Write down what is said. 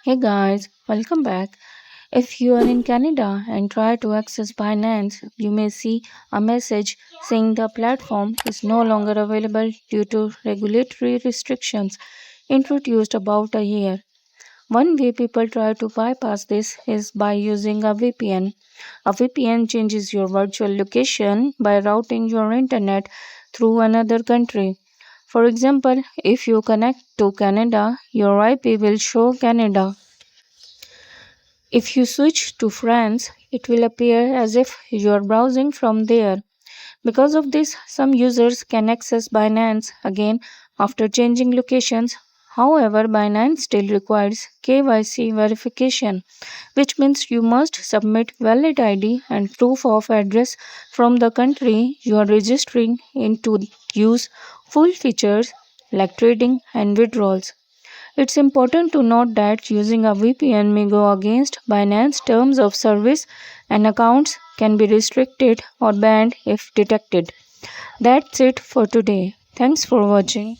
Hey guys, welcome back. If you are in Canada and try to access Binance, you may see a message saying the platform is no longer available due to regulatory restrictions introduced about a year. One way people try to bypass this is by using a VPN. A VPN changes your virtual location by routing your internet through another country. For example, if you connect to Canada, your IP will show Canada. If you switch to France, it will appear as if you are browsing from there. Because of this, some users can access Binance again after changing locations. However, Binance still requires KYC verification, which means you must submit valid ID and proof of address from the country you are registering in to use full features like trading and withdrawals. It's important to note that using a VPN may go against Binance terms of service and accounts can be restricted or banned if detected. That's it for today. Thanks for watching.